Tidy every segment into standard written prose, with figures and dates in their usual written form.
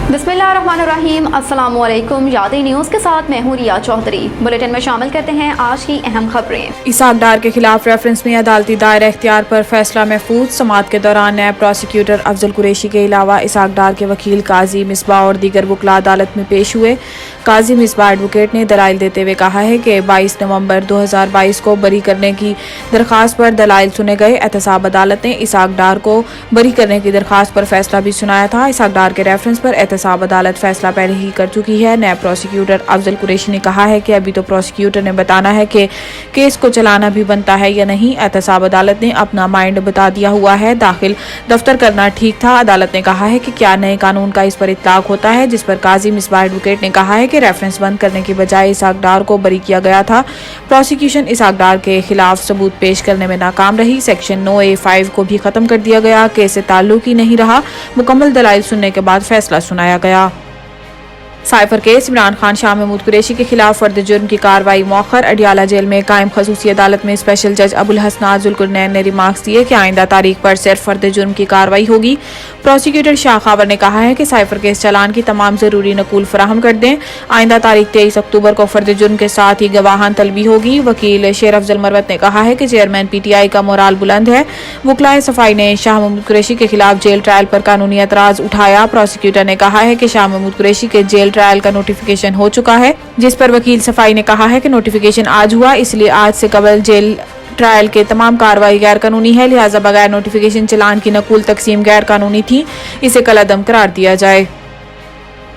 बिस्मिल्लाहिर्रहमानिर्रहीम। अस्सलामु अलैकुम। यादें न्यूज़ के साथ मैं हूं रिया चौधरी। बुलेटिन में शामिल करते हैं आज की अहम खबरें। इसाक डार के खिलाफ रेफरेंस में अदालती दायरा इख्तियार पर फैसला महफूज। समाअत के दौरान नैब प्रोसिक्यूटर अफजल कुरैशी के अलावा इसाक डार के वकील काजी मिसबाह और दीगर वकला अदालत में पेश हुए। काजी मिसबाह एडवोकेट ने दलाइल देते हुए कहा है कि 22 नवंबर 2022 को बरी करने की दरख्वास्त पर दलाइल सुने गए। एहतसाब अदालत ने इसाक डार को बरी करने की दरख्वास्त पर फैसला भी सुनाया था। इसाक डार के रेफरेंस पर एहतसाब अदालत फैसला पहले ही कर चुकी है। नैब प्रोसिक्यूटर अफजल कुरैशी ने कहा है कि अभी तो प्रोसिक्यूटर ने बताना है कि केस को चलाना भी बनता है या नहीं। एहतसाब अदालत ने अपना माइंड बता दिया हुआ है, दाखिल दफ्तर करना ठीक था। अदालत ने कहा है कि क्या नए कानून का इस पर इतलाक होता है, जिस पर काजी मिसबाह एडवोकेट ने कहा है कि रेफरेंस बंद करने की बजाय इसाक डार को बरी किया गया था। प्रोसिक्यूशन इसाक डार के खिलाफ सबूत पेश करने में नाकाम रही। सेक्शन 9A5 को भी खत्म कर दिया गया। केस से ताल्लुक ही नहीं रहा। मुकम्मल दलाइल सुनने के बाद फैसला सुनाया गया। साइफर केस इमरान खान शाह महमूद कुरैशी के खिलाफ फर्द जुर्म की कार्रवाई मौखर। अडियाला जेल में कायम खसूसी अदालत में स्पेशल जज अबुल हसनात जुल्कुरनैन ने रिमार्क्स दिए कि आइंदा तारीख पर सिर्फ फर्द जुर्म की कार्रवाई होगी। प्रोसिक्यूटर शाह खावर ने कहा है कि साइफर केस चालान की तमाम जरूरी नकूल फराहम कर दें। आइंदा तारीख 23 अक्टूबर को फर्द जुर्म के साथ ही गवाहान तलबी होगी। वकील शेर अफजल मरवत ने कहा है कि चेयरमैन PTI का मोराल बुलंद है। वकलाए सफाई ने शाह महमूद कुरैशी के खिलाफ जेल ट्रायल पर कानूनी एतराज उठाया। प्रोसिक्यूटर ने कहा है कि शाह महमूद कुरैशी के जेल ट्रायल का नोटिफिकेशन हो चुका है, जिस पर वकील सफाई ने कहा है कि नोटिफिकेशन आज हुआ, इसलिए आज से कबल जेल ट्रायल के तमाम कार्रवाई गैर कानूनी है। लिहाजा बगैर नोटिफिकेशन चलान की नकुल तकसीम गैर कानूनी थी, इसे कलअदम करार दिया जाए।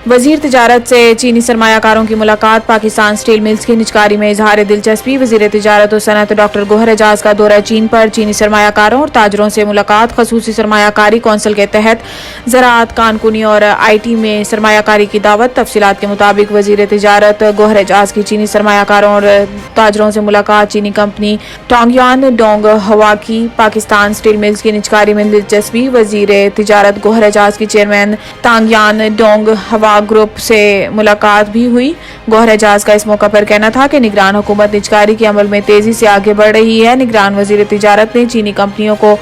वजीर तिजारत से चीनी सरमायाकारों की मुलाकात। पाकिस्तान स्टील मिल्स की निजकारी में इजहार दिलचस्पी। वजीर तिजारत और सनअत डॉक्टर गौहर एजाज का दौरा चीन पर। चीनी सरमायाकारों और ताजरों से मुलाकात। खसूसी सरमायाकारी कौंसिल के तहत ज़राअत, कानकुनी और IT में सरमायाकारी की दावत। तफसीलात के मुताबिक वजीर तिजारत गौहर एजाज की चीनी सरमायाकारों और ताजरों से मुलाकात। चीनी कंपनी टोंगयान डोंग हवा की पाकिस्तान स्टील मिल्स की निजकारी में दिलचस्पी। वजीर तिजारत गौहर एजाज की चेयरमैन तांगयान डोंग हवा ग्रुप से मुलाकात भी हुई। गौहर एजाज का इस मौका पर कहना था कि निगरान हुकूमत निजकारी के अमल में तेजी से आगे बढ़ रही है। निगरान वजीर तिजारत ने चीनी कंपनियों को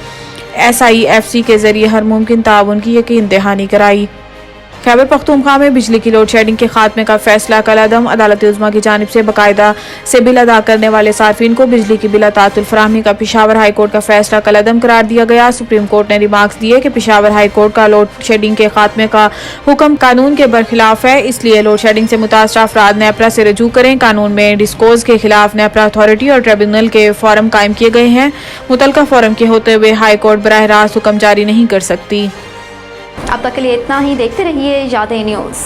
SIFC के जरिए हर मुमकिन ताउन की यकीन दहानी कराई। खैबर पख्तूनख्वा में बिजली की लोड शेडिंग के खात्मे का फैसला कलअदम। अदालत उज़्मा की जानिब से बाकायदा से बिल अदा करने वाले सार्फिन को बिजली की बिला तातुल फराहमी का पेशावर हाई कोर्ट का फैसला कलअदम करार दिया गया। सुप्रीम कोर्ट ने रिमार्क्स दिए कि पेशावर हाई कोर्ट का लोड शेडिंग के खात्मे का हुक्म कानून के बरखिलाफ है, इसलिए लोड शेडिंग से मुतासरा अफराद नेपरा से रजू करें। कानून में डिस्कोज के खिलाफ नेपरा अथॉरिटी और ट्रिब्यूनल के फोरम कायम किए गए हैं। मुतलका फोरम के होते हुए हाई कोर्ट बराह रास्त हुक्म जारी नहीं कर सकती। अब तक के लिए इतना ही। देखते रहिए यादें न्यूज़।